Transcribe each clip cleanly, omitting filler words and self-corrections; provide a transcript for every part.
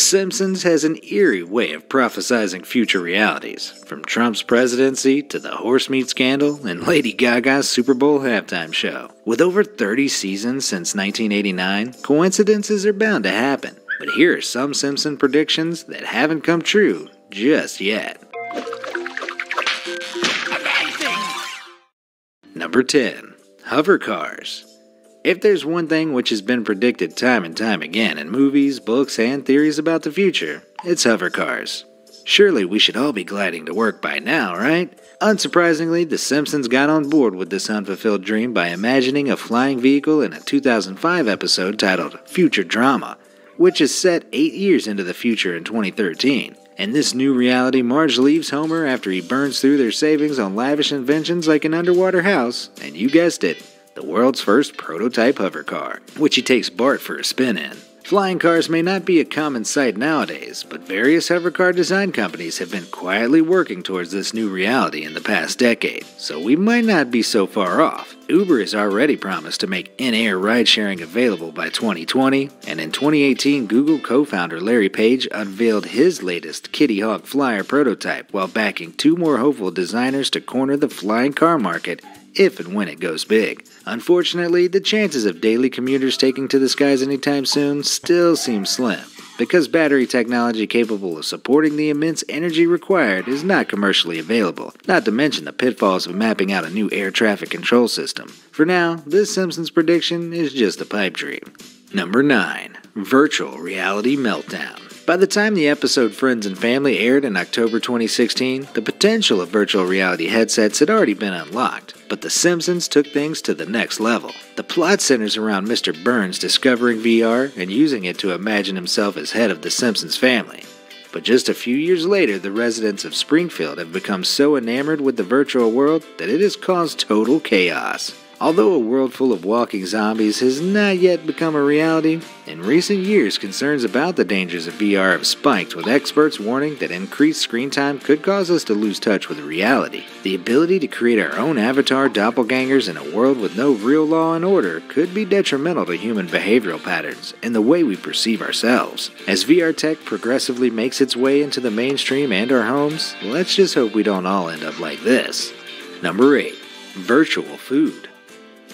Simpsons has an eerie way of prophesizing future realities, from Trump's presidency to the horse meat scandal and Lady Gaga's Super Bowl halftime show. With over 30 seasons since 1989, coincidences are bound to happen. But here are some Simpson predictions that haven't come true just yet. Number 10. Hover cars. If there's one thing which has been predicted time and time again in movies, books, and theories about the future, it's hover cars. Surely we should all be gliding to work by now, right? Unsurprisingly, The Simpsons got on board with this unfulfilled dream by imagining a flying vehicle in a 2005 episode titled Future Drama, which is set 8 years into the future in 2013. In this new reality, Marge leaves Homer after he burns through their savings on lavish inventions like an underwater house, and you guessed it, the world's first prototype hover car, which he takes Bart for a spin in. Flying cars may not be a common sight nowadays, but various hover car design companies have been quietly working towards this new reality in the past decade, so we might not be so far off. Uber has already promised to make in-air ride-sharing available by 2020, and in 2018, Google co-founder Larry Page unveiled his latest Kitty Hawk Flyer prototype while backing 2 more hopeful designers to corner the flying car market if and when it goes big. Unfortunately, the chances of daily commuters taking to the skies anytime soon still seem slim, because battery technology capable of supporting the immense energy required is not commercially available, not to mention the pitfalls of mapping out a new air traffic control system. For now, this Simpsons prediction is just a pipe dream. Number 9. Virtual Reality Meltdown. By the time the episode Friends and Family aired in October 2016, the potential of virtual reality headsets had already been unlocked, but The Simpsons took things to the next level. The plot centers around Mr. Burns discovering VR and using it to imagine himself as head of the Simpsons family. But just a few years later, the residents of Springfield have become so enamored with the virtual world that it has caused total chaos. Although a world full of walking zombies has not yet become a reality, in recent years concerns about the dangers of VR have spiked, with experts warning that increased screen time could cause us to lose touch with reality. The ability to create our own avatar doppelgangers in a world with no real law and order could be detrimental to human behavioral patterns and the way we perceive ourselves. As VR tech progressively makes its way into the mainstream and our homes, let's just hope we don't all end up like this. Number 8. Virtual food.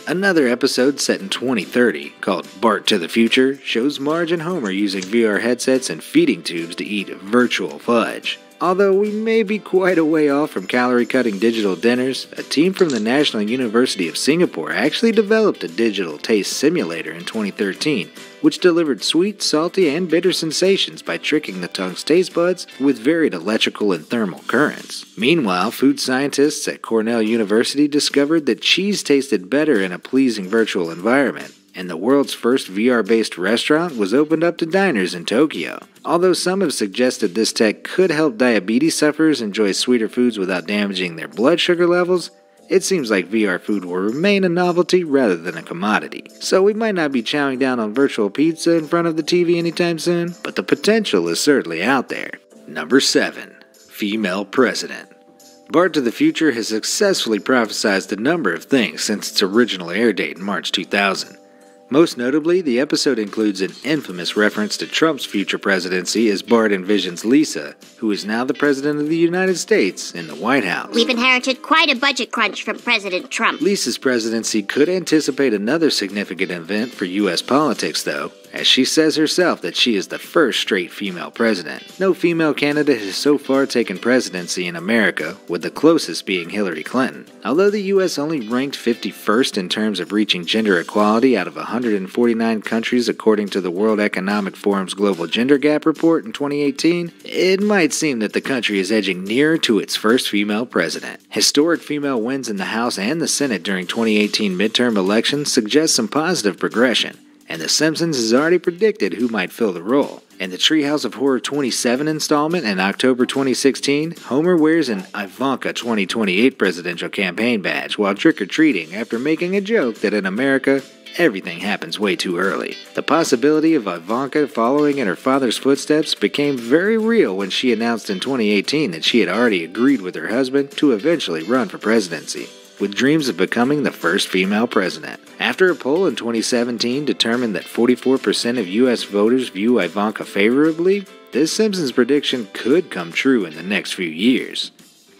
Another episode set in 2030, called Bart to the Future, shows Marge and Homer using VR headsets and feeding tubes to eat virtual fudge. Although we may be quite a way off from calorie-cutting digital dinners, a team from the National University of Singapore actually developed a digital taste simulator in 2013, which delivered sweet, salty, and bitter sensations by tricking the tongue's taste buds with varied electrical and thermal currents. Meanwhile, food scientists at Cornell University discovered that cheese tasted better in a pleasing virtual environment, and the world's first VR-based restaurant was opened up to diners in Tokyo. Although some have suggested this tech could help diabetes sufferers enjoy sweeter foods without damaging their blood sugar levels, it seems like VR food will remain a novelty rather than a commodity. So we might not be chowing down on virtual pizza in front of the TV anytime soon, but the potential is certainly out there. Number 7. Female President. Bart to the Future has successfully prophesized a number of things since its original air date in March 2000. Most notably, the episode includes an infamous reference to Trump's future presidency as Bart envisions Lisa, who is now the President of the United States, in the White House. We've inherited quite a budget crunch from President Trump. Lisa's presidency could anticipate another significant event for U.S. politics, though, as she says herself that she is the first straight female president. No female candidate has so far taken presidency in America, with the closest being Hillary Clinton. Although the U.S. only ranked 51st in terms of reaching gender equality out of 149 countries according to the World Economic Forum's Global Gender Gap Report in 2018, it might seem that the country is edging nearer to its first female president. Historic female wins in the House and the Senate during 2018 midterm elections suggest some positive progression, and The Simpsons has already predicted who might fill the role. In the Treehouse of Horror 27 installment in October 2016, Homer wears an Ivanka 2028 presidential campaign badge while trick-or-treating after making a joke that in America, everything happens way too early. The possibility of Ivanka following in her father's footsteps became very real when she announced in 2018 that she had already agreed with her husband to eventually run for presidency. with dreams of becoming the first female president. After a poll in 2017 determined that 44% of U.S. voters view Ivanka favorably, this Simpsons prediction could come true in the next few years.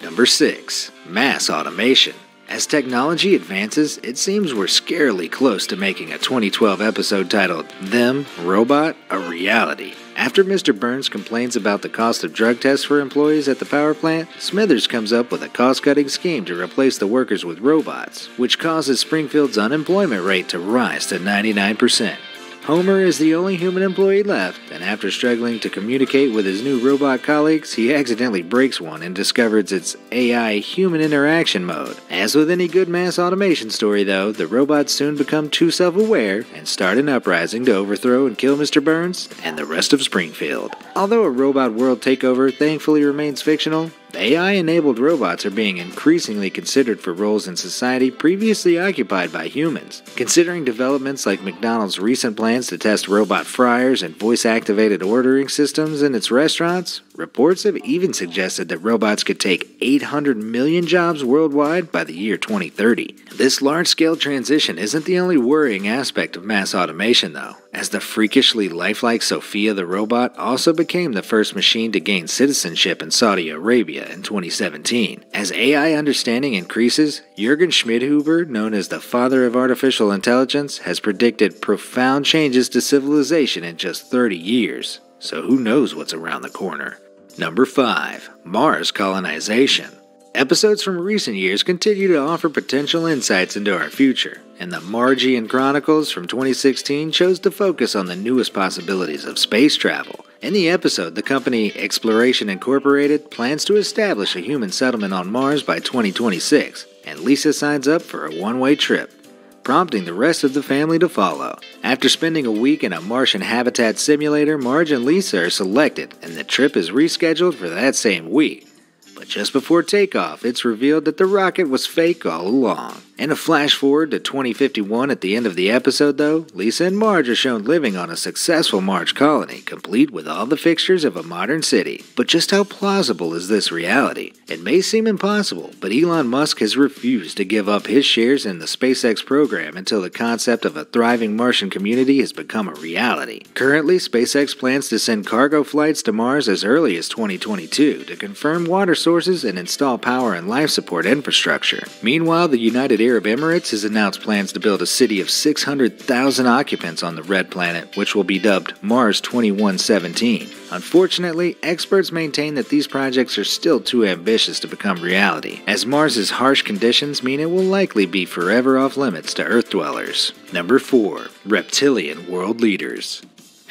Number 6. Mass automation. As technology advances, it seems we're scarily close to making a 2012 episode titled Them, Robot, a reality. After Mr. Burns complains about the cost of drug tests for employees at the power plant, Smithers comes up with a cost-cutting scheme to replace the workers with robots, which causes Springfield's unemployment rate to rise to 99%. Homer is the only human employee left, and after struggling to communicate with his new robot colleagues, he accidentally breaks one and discovers its AI human interaction mode. As with any good mass automation story though, the robots soon become too self-aware and start an uprising to overthrow and kill Mr. Burns and the rest of Springfield. Although a robot world takeover thankfully remains fictional, AI-enabled robots are being increasingly considered for roles in society previously occupied by humans. Considering developments like McDonald's recent plans to test robot fryers and voice-activated ordering systems in its restaurants, reports have even suggested that robots could take 800 million jobs worldwide by the year 2030. This large-scale transition isn't the only worrying aspect of mass automation though, as the freakishly lifelike Sophia the robot also became the first machine to gain citizenship in Saudi Arabia in 2017. As AI understanding increases, Jürgen Schmidhuber, known as the father of artificial intelligence, has predicted profound changes to civilization in just 30 years. So who knows what's around the corner? Number 5. Mars colonization. Episodes from recent years continue to offer potential insights into our future, and the Margian Chronicles from 2016 chose to focus on the newest possibilities of space travel. In the episode, the company Exploration Incorporated plans to establish a human settlement on Mars by 2026, and Lisa signs up for a one-way trip, prompting the rest of the family to follow. After spending a week in a Martian habitat simulator, Marge and Lisa are selected, and the trip is rescheduled for that same week. But just before takeoff, it's revealed that the rocket was fake all along. In a flash forward to 2051 at the end of the episode though, Lisa and Marge are shown living on a successful Mars colony, complete with all the fixtures of a modern city. But just how plausible is this reality? It may seem impossible, but Elon Musk has refused to give up his shares in the SpaceX program until the concept of a thriving Martian community has become a reality. Currently, SpaceX plans to send cargo flights to Mars as early as 2022 to confirm water sources and install power and life support infrastructure. Meanwhile, the United Arab Emirates has announced plans to build a city of 600,000 occupants on the red planet, which will be dubbed Mars 2117. Unfortunately, experts maintain that these projects are still too ambitious to become reality, as Mars's harsh conditions mean it will likely be forever off limits to Earth dwellers. Number 4. Reptilian world leaders.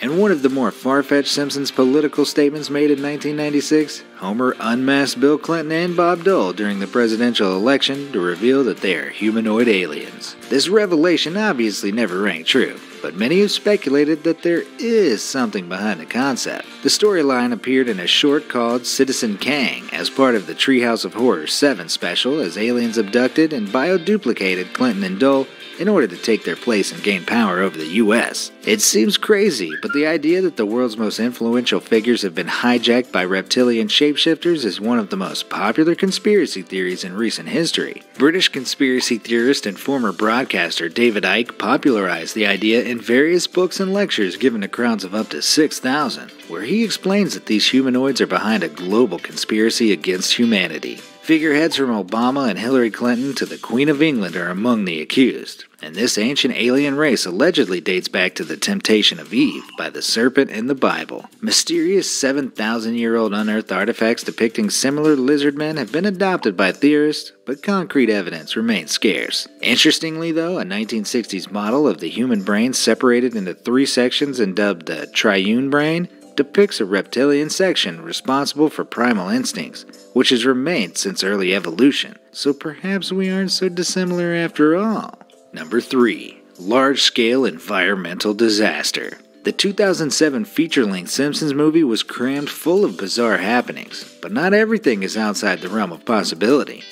In one of the more far-fetched Simpsons political statements made in 1996, Homer unmasked Bill Clinton and Bob Dole during the presidential election to reveal that they are humanoid aliens. This revelation obviously never rang true, but many have speculated that there is something behind the concept. The storyline appeared in a short called Citizen Kang as part of the Treehouse of Horror 7 special, as aliens abducted and bioduplicated Clinton and Dole in order to take their place and gain power over the U.S. It seems crazy, but the idea that the world's most influential figures have been hijacked by reptilian shapeshifters is one of the most popular conspiracy theories in recent history. British conspiracy theorist and former broadcaster David Icke popularized the idea in various books and lectures given to crowds of up to 6,000, where he explains that these humanoids are behind a global conspiracy against humanity. Figureheads from Obama and Hillary Clinton to the Queen of England are among the accused, and this ancient alien race allegedly dates back to the temptation of Eve by the serpent in the Bible. Mysterious 7,000-year-old unearthed artifacts depicting similar lizard men have been adopted by theorists, but concrete evidence remains scarce. Interestingly though, a 1960s model of the human brain separated into 3 sections and dubbed the triune brain depicts a reptilian section responsible for primal instincts, which has remained since early evolution, so perhaps we aren't so dissimilar after all. Number 3. Large-scale environmental disaster. The 2007 feature-length Simpsons movie was crammed full of bizarre happenings, but not everything is outside the realm of possibility.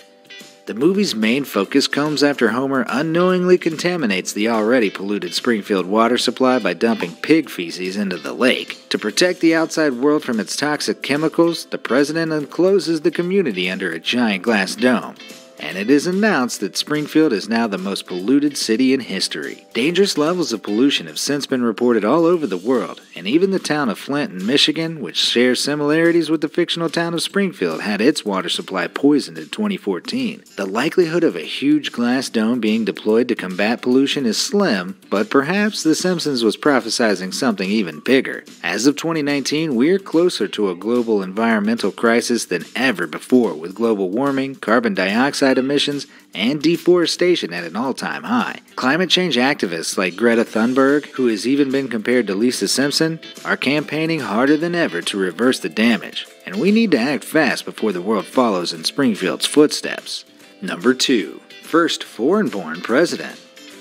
The movie's main focus comes after Homer unknowingly contaminates the already polluted Springfield water supply by dumping pig feces into the lake. To protect the outside world from its toxic chemicals, the president encloses the community under a giant glass dome. and it is announced that Springfield is now the most polluted city in history. Dangerous levels of pollution have since been reported all over the world, and even the town of Flint in Michigan, which shares similarities with the fictional town of Springfield, had its water supply poisoned in 2014. The likelihood of a huge glass dome being deployed to combat pollution is slim, but perhaps The Simpsons was prophesizing something even bigger. As of 2019, we're closer to a global environmental crisis than ever before, with global warming, carbon dioxide emissions, and deforestation at an all-time high. Climate change activists like Greta Thunberg, who has even been compared to Lisa Simpson, are campaigning harder than ever to reverse the damage, and we need to act fast before the world follows in Springfield's footsteps. Number 2. First foreign-born president.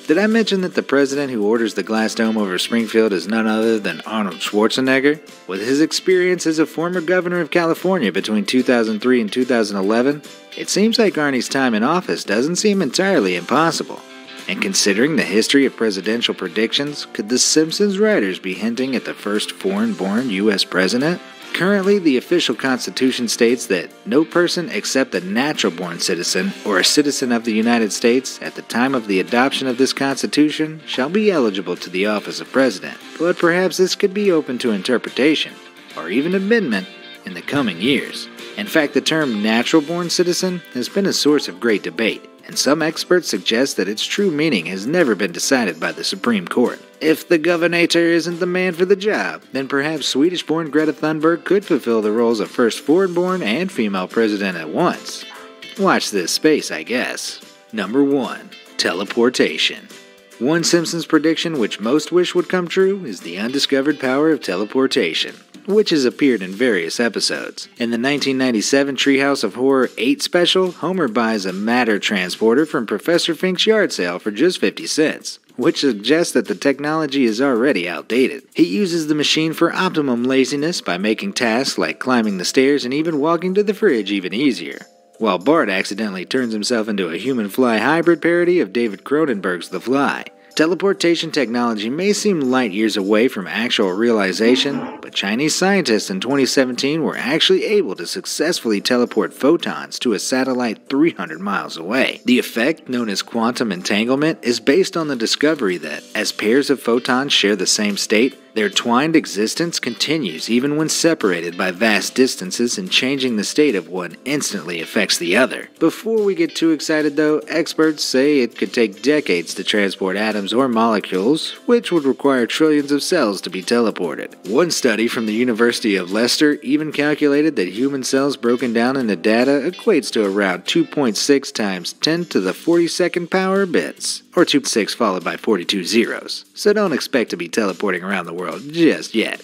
Did I mention that the president who orders the glass dome over Springfield is none other than Arnold Schwarzenegger? With his experience as a former governor of California between 2003 and 2011, it seems like Arnie's time in office doesn't seem entirely impossible. And considering the history of presidential predictions, could the Simpsons writers be hinting at the first foreign-born U.S. president? Currently, the official constitution states that no person except a natural-born citizen or a citizen of the United States at the time of the adoption of this constitution shall be eligible to the office of president. But perhaps this could be open to interpretation, or even amendment, in the coming years. In fact, the term natural-born citizen has been a source of great debate, and some experts suggest that its true meaning has never been decided by the Supreme Court. If the Governator isn't the man for the job, then perhaps Swedish-born Greta Thunberg could fulfill the roles of first foreign-born and female president at once. Watch this space, I guess. Number 1. Teleportation. One Simpsons prediction which most wish would come true is the undiscovered power of teleportation, which has appeared in various episodes. In the 1997 Treehouse of Horror 8 special, Homer buys a matter transporter from Professor Fink's yard sale for just 50 cents, which suggests that the technology is already outdated. He uses the machine for optimum laziness by making tasks like climbing the stairs and even walking to the fridge even easier, while Bart accidentally turns himself into a human-fly hybrid parody of David Cronenberg's The Fly. Teleportation technology may seem light years away from actual realization, but Chinese scientists in 2017 were actually able to successfully teleport photons to a satellite 300 miles away. The effect, known as quantum entanglement, is based on the discovery that, as pairs of photons share the same state, their twined existence continues even when separated by vast distances, and changing the state of one instantly affects the other. Before we get too excited though, experts say it could take decades to transport atoms or molecules, which would require trillions of cells to be teleported. One study from the University of Leicester even calculated that human cells broken down into data equates to around 2.6 times 10 to the 42nd power bits, or 2.6 followed by 42 zeros. So don't expect to be teleporting around the world just yet.